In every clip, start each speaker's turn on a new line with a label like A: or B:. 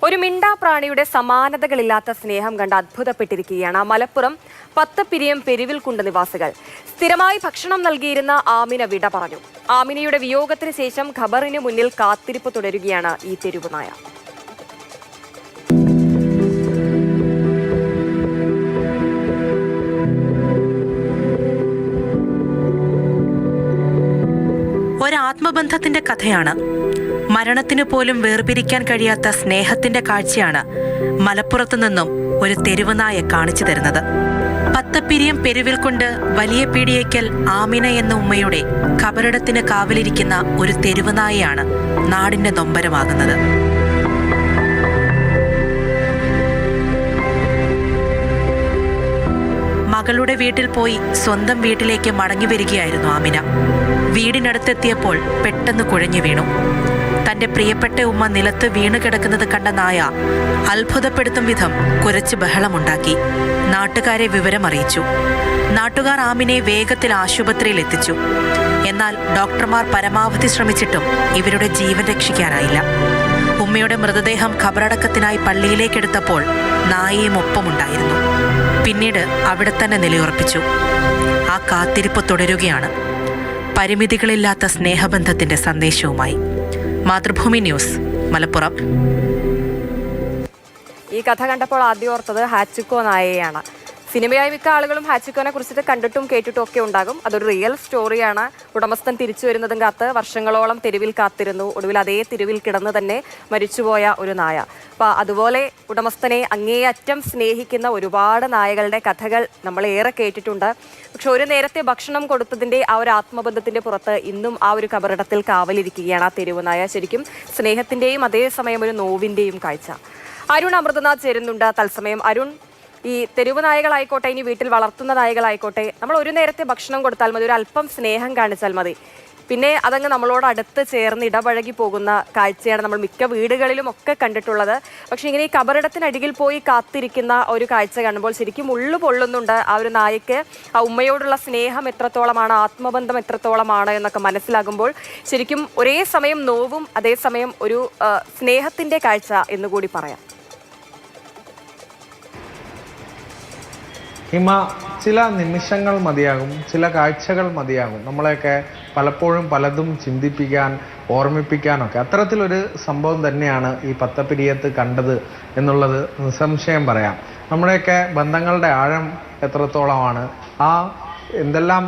A: ഒരു മിണ്ടാപ്രാണിയുടെ സമാനതകളില്ലാത്ത സ്നേഹം കണ്ട് അത്ഭുതപ്പെട്ടിരിക്കുകയാണ് മലപ്പുറം പത്തപ്പിരിയം പെരുവിൽക്കുണ്ട് നിവാസികൾ. സ്ഥിരമായി ഭക്ഷണം നൽകിയിരുന്ന ആമിന വിട പറഞ്ഞു. ആമിനയുടെ വിയോഗത്തിന് ശേഷം ഖബറിന് മുന്നിൽ കാത്തിരിപ്പ് തുടരുകയാണ് ഈ തെരുവുനായ.
B: ഒരാത്മബന്ധത്തിന്റെ കഥയാണ്. മരണത്തിനു പോലും വേർപിരിക്കാൻ കഴിയാത്ത സ്നേഹത്തിന്റെ കാഴ്ചയാണ് മലപ്പുറത്തു നിന്നും ഒരു തെരുവുനായ കാണിച്ചു തരുന്നത്. പത്തപ്പിരിയം പെരുവിൽക്കുണ്ട് വലിയ പീടിയേക്കൽ ആമിന എന്ന ഉമ്മയുടെ ഖബറിടത്തിന് കാവലിരിക്കുന്ന ഒരു തെരുവുനായയാണ് നാടിന്റെ നൊമ്പരമാകുന്നത്. മകളുടെ വീട്ടിൽ പോയി സ്വന്തം വീട്ടിലേക്ക് മടങ്ങി വരികയായിരുന്നു ആമിന. വീടിനടുത്തെത്തിയപ്പോൾ പെട്ടെന്ന് കുഴഞ്ഞു വീണു. തന്റെ പ്രിയപ്പെട്ട ഉമ്മ നിലത്ത് വീണു കിടക്കുന്നത് കണ്ട നായ അത്ഭുതപ്പെടുത്തും വിധം കുരച്ച് ബഹളമുണ്ടാക്കി. നാട്ടുകാരെ വിവരമറിയിച്ചു. നാട്ടുകാർ ആമിനയെ വേഗത്തിൽ ആശുപത്രിയിൽ എത്തിച്ചു. എന്നാൽ ഡോക്ടർമാർ പരമാവധി ശ്രമിച്ചിട്ടും ഇവരുടെ ജീവൻ രക്ഷിക്കാനായില്ല. ഉമ്മയുടെ മൃതദേഹം ഖബറടക്കത്തിനായി പള്ളിയിലേക്കെടുത്തപ്പോൾ നായയും ഒപ്പമുണ്ടായിരുന്നു. പിന്നീട് അവിടെ തന്നെ നിലയുറപ്പിച്ചു. ആ കാത്തിരിപ്പ് തുടരുകയാണ്. പരിമിതികളില്ലാത്ത സ്നേഹബന്ധത്തിന്റെ സന്ദേശവുമായി. മാതൃഭൂമി ന്യൂസ്, മലപ്പുറം.
A: ഈ കഥ കണ്ടപ്പോൾ ആദ്യം ഓർത്തത് ഹാച്ചിക്കോ നായയാണ്. സിനിമയായി മിക്ക ആളുകളും ഹാച്ചിക്കോനെ കുറിച്ചിട്ട് കണ്ടിട്ടും കേട്ടിട്ടും ഒക്കെ ഉണ്ടാകും. അതൊരു റിയൽ സ്റ്റോറിയാണ്. ഉടമസ്ഥൻ തിരിച്ചു വരുന്നതും കാത്ത് വർഷങ്ങളോളം തെരുവിൽ കാത്തിരുന്നു. ഒടുവിൽ അതേ തെരുവിൽ കിടന്ന് തന്നെ മരിച്ചുപോയ ഒരു നായ. അപ്പോൾ അതുപോലെ ഉടമസ്ഥനെ അങ്ങേയറ്റം സ്നേഹിക്കുന്ന ഒരുപാട് നായകളുടെ കഥകൾ നമ്മൾ ഏറെ കേട്ടിട്ടുണ്ട്. പക്ഷെ ഒരു നേരത്തെ ഭക്ഷണം കൊടുത്തതിൻ്റെ ആ ഒരു ആത്മബന്ധത്തിൻ്റെ പുറത്ത് ഇന്നും ആ ഒരു കബറിടത്തിൽ കാവലിരിക്കുകയാണ് ആ തെരുവ് നായ. ശരിക്കും സ്നേഹത്തിൻ്റെയും അതേസമയം ഒരു നോവിൻ്റെയും കാഴ്ച. അരുൺ അമൃതനാഥ് ചേരുന്നുണ്ട് തത്സമയം. അരുൺ, ഈ തെരുവ് നായകളായിക്കോട്ടെ, ഇനി വീട്ടിൽ വളർത്തുന്ന നായകളായിക്കോട്ടെ, നമ്മൾ ഒരു നേരത്തെ ഭക്ഷണം കൊടുത്താൽ മതി, ഒരു അല്പം സ്നേഹം കാണിച്ചാൽ മതി, പിന്നെ അതങ്ങ് നമ്മളോട് അടുത്ത് ചേർന്ന് ഇടപഴകി പോകുന്ന കാഴ്ചയാണ് നമ്മൾ മിക്ക വീടുകളിലും ഒക്കെ കണ്ടിട്ടുള്ളത്. പക്ഷേ ഇങ്ങനെ ഈ കബറിടത്തിനടികിൽ പോയി കാത്തിരിക്കുന്ന ഒരു കാഴ്ച കാണുമ്പോൾ ശരിക്കും ഉള്ളു പൊള്ളുന്നുണ്ട്. ആ ഒരു നായക്ക് ആ ഉമ്മയോടുള്ള സ്നേഹം എത്രത്തോളമാണ്, ആത്മബന്ധം എത്രത്തോളമാണ് എന്നൊക്കെ മനസ്സിലാകുമ്പോൾ ശരിക്കും ഒരേ സമയം നോവും അതേസമയം ഒരു സ്നേഹത്തിൻ്റെ കാഴ്ച എന്നുകൂടി പറയാം.
C: ഹിമ, ചില നിമിഷങ്ങൾ മതിയാകും, ചില കാഴ്ചകൾ മതിയാകും നമ്മളെയൊക്കെ പലപ്പോഴും പലതും ചിന്തിപ്പിക്കാൻ, ഓർമ്മിപ്പിക്കാനൊക്കെ. അത്തരത്തിലൊരു സംഭവം തന്നെയാണ് ഈ പത്തപ്പിരിയത്ത് കണ്ടത് എന്നുള്ളത് നിസ്സംശയം പറയാം. നമ്മുടെയൊക്കെ ബന്ധങ്ങളുടെ ആഴം എത്രത്തോളമാണ്, എന്തെല്ലാം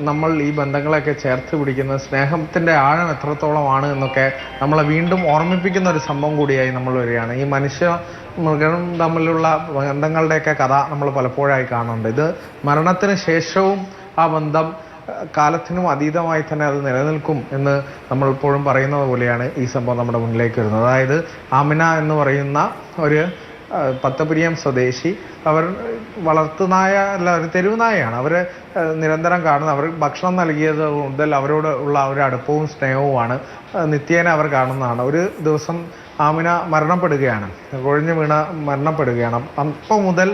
C: നമ്മൾ ഈ ബന്ധങ്ങളെയൊക്കെ ചേർത്ത് പിടിക്കുന്ന സ്നേഹത്തിൻ്റെ ആഴം എത്രത്തോളമാണ് എന്നൊക്കെ നമ്മളെ വീണ്ടും ഓർമ്മിപ്പിക്കുന്ന ഒരു സംഭവം കൂടിയായി നമ്മൾ വരികയാണ്. ഈ മനുഷ്യ മൃഗം തമ്മിലുള്ള ബന്ധങ്ങളുടെയൊക്കെ കഥ നമ്മൾ പലപ്പോഴായി കാണുന്നുണ്ട്. ഇത് മരണത്തിന് ശേഷവും ആ ബന്ധം കാലത്തിനും അതീതമായി തന്നെ അത് നിലനിൽക്കും എന്ന് നമ്മൾ ഇപ്പോഴും പറയുന്നത് പോലെയാണ് ഈ സംഭവം നമ്മുടെ മുന്നിലേക്ക് വരുന്നത്. അതായത് ആമിന എന്ന് പറയുന്ന ഒരു പത്തപ്പിരിയം സ്വദേശി, അവർ വളർത്തുനായ അല്ല, ഒരു തെരുവുനായയാണ്. അവർ നിരന്തരം കാണുന്നത്, അവർ ഭക്ഷണം നൽകിയത് മുതൽ അവരോട് ഉള്ള ഒരു അടുപ്പവും സ്നേഹവുമാണ് നിത്യേന അവർ കാണുന്നതാണ്. ഒരു ദിവസം ആമിന മരണപ്പെടുകയാണ്, കൊഴിഞ്ഞു വീണ മരണപ്പെടുകയാണ്. അപ്പം മുതൽ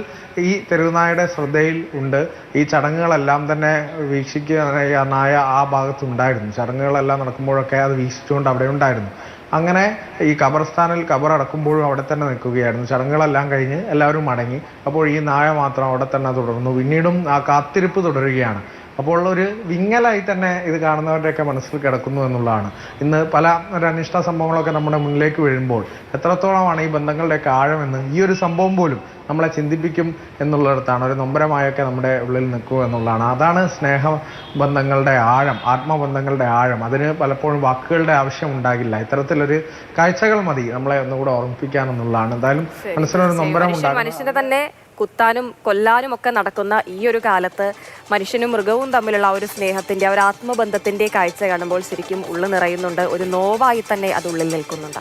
C: ഈ തെരുവുനായയുടെ ശ്രദ്ധയിൽ ഉണ്ട്. ഈ ചടങ്ങുകളെല്ലാം തന്നെ വീക്ഷിക്കാനായി ആ നായ ആ ഭാഗത്തുണ്ടായിരുന്നു. ചടങ്ങുകളെല്ലാം നടക്കുമ്പോഴൊക്കെ അത് വീക്ഷിച്ചുകൊണ്ട് അവിടെ ഉണ്ടായിരുന്നു. അങ്ങനെ ഈ ഖബർസ്ഥാനിൽ ഖബറടക്കുമ്പോഴും അവിടെ തന്നെ നിൽക്കുകയായിരുന്നു. ചടങ്ങുകളെല്ലാം കഴിഞ്ഞ് എല്ലാവരും മടങ്ങി. അപ്പോൾ ഈ നായ മാത്രം അവിടെ തന്നെ തുടർന്നു. പിന്നീടും ആ കാത്തിരിപ്പ് തുടരുകയാണ്. അപ്പോൾ ഒരു വിങ്ങലായി തന്നെ ഇത് കാണുന്നവരുടെയൊക്കെ മനസ്സിൽ കിടക്കുന്നു എന്നുള്ളതാണ്. ഇന്ന് പല ഒരു അനിഷ്ട സംഭവങ്ങളൊക്കെ നമ്മുടെ മുന്നിലേക്ക് വീഴുമ്പോൾ എത്രത്തോളമാണ് ഈ ബന്ധങ്ങളുടെയൊക്കെ ആഴമെന്ന് ഈ ഒരു സംഭവം പോലും നമ്മളെ ചിന്തിപ്പിക്കും എന്നുള്ളിടത്താണ് ഒരു നൊമ്പരമായൊക്കെ നമ്മുടെ ഉള്ളിൽ നിൽക്കുക എന്നുള്ളതാണ്. അതാണ് സ്നേഹബന്ധങ്ങളുടെ ആഴം, ആത്മബന്ധങ്ങളുടെ ആഴം. അതിന് പലപ്പോഴും വാക്കുകളുടെ ആവശ്യം ഉണ്ടാകില്ല. ഇത്തരത്തിലൊരു കാഴ്ചകൾ മതി നമ്മളെ ഒന്നുകൂടെ ഓർമ്മിപ്പിക്കാനെന്നുള്ളതാണ്. എന്തായാലും മനസ്സിലൊരു നൊമ്പരം ഉണ്ടാകും.
A: മനുഷ്യനെ തന്നെ കുത്താനും കൊല്ലാനും ഒക്കെ നടക്കുന്ന ഈ ഒരു കാലത്ത് മനുഷ്യനും മൃഗവും തമ്മിലുള്ള ഒരു സ്നേഹത്തിന്റെ, ഒരു ആത്മബന്ധത്തിന്റെ കാഴ്ച കാണുമ്പോൾ ശരിക്കും ഉള്ളു നിറയുന്നുണ്ട്. ഒരു നോവായി തന്നെ അത് ഉള്ളിൽ നിൽക്കുന്നുണ്ട്.